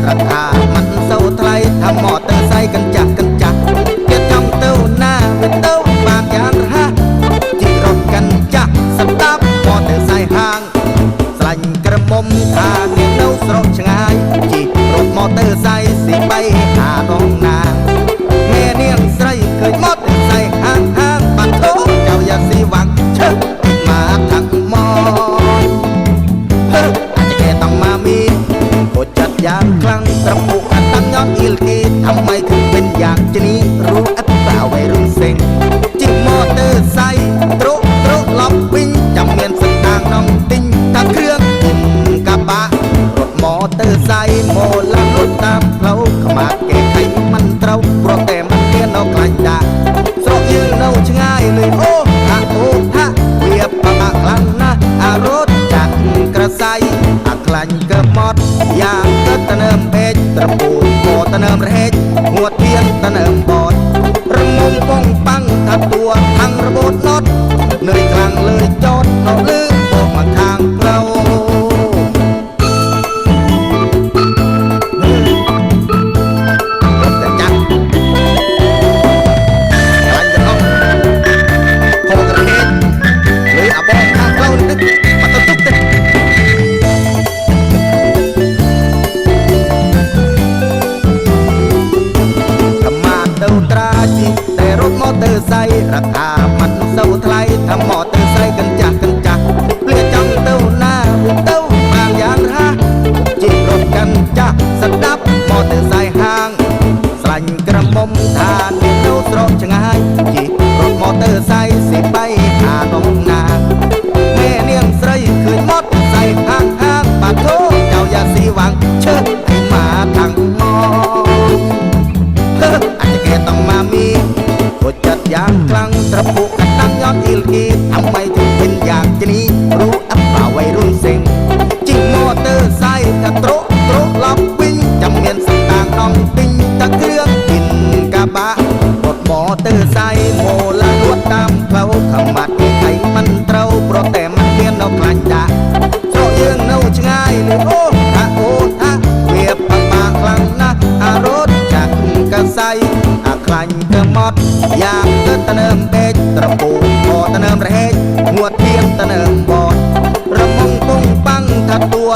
ราคามันเศร้าไทยทำมอเตอร์ไซค์กันจักเกียร์จ้องเต้าหน้าเวทเต้าบางยานฮะจีรถกันจักสตาร์มอเตอร์ไซค์ห่างสลันกระมมทางเงียบเต้าสระชงายจีรถมอเตอร์ไซค์สิไปหาน้องนางแม่เนียงใส่เคยมอเตอร์ไซค์ห่างปัดโถเจ้าอย่าสีหวังเชิดมาทางมออาจจะแค่ต้องมามีโคจัดยานครั้งตระปุกอันตั้งย้อนอิลกีทำไมถึงเป็นอย่างนี้รู้อัตราวัยรุ่นเซ็งจิมอเตอร์ไซค์ตรุล็อบวิ่งจำเมียนสักทางน้องติ้งตาเครื่องกินกระบะรถมอเตอร์ไซค์โมลังรถตามเขาขมาแก้ไขมันเต้าเพราะแต่มันเลี้ยนเอาไกลดาสระยืนเอาชง่ายเลยโอ้ฮะเวียบปะคลังนะอารถจากกระไซอักลันเกือบหมดยางเกิดตะเนิมเพชรตระปูโคตะเนิมเรชหัวเทียนตะเนิมบอดระมงป้องปังทับตัวทั้งระบบน็อตเหนื่อยกลางเลยจอดนอกลืมบอกมาทางเราแต่รถมอเตอร์ไซค์ราคามันเศร้าไทยทำมอเตอร์ไซค์กันจักเปลี่ยนจังเต้าหน้าเต้าบางยานฮะจีรถกันจักสดับมอเตอร์ไซค์ห่างสลันกระมมทานเต้าสระชงายจีรถมอเตอร์ไซค์สิไปหาน้องนางแม่เนียงใส่คืนมอเตอร์ไซค์ห่างปะโถเจ้าอย่าสีหวังเชิดให้มาทางมออาจจะแค่ต้องมามีโคจัดยางคลังตระปุกกันตั้งยอดอิลกีทำไมถึงเป็นอย่างนี้รู้อัปป่าวัยรุ่นเซ็งจิงมอเตอร์ไซค์กระโตรล็อบวิ่งจำเมียนสักต่างน้องติ้งตะเครื่องกินกระบะรถมอเตอร์ไซค์โมละลวดตามเขาขมัดไขมันเต้าเพราะแต่มันเพี้ยนเอากลางจ่าโซ่ยืงเอาชง่ายเลยโอ้ฮะเวียบปากคลังนะอารถจากกระไซอาคลันเกือบหมดยางเกิดตะเนิมเบชตระปูคอตะเนิมเรชหัวเทียมตะเนิมบอดระมงปุ้งปังทัดตัว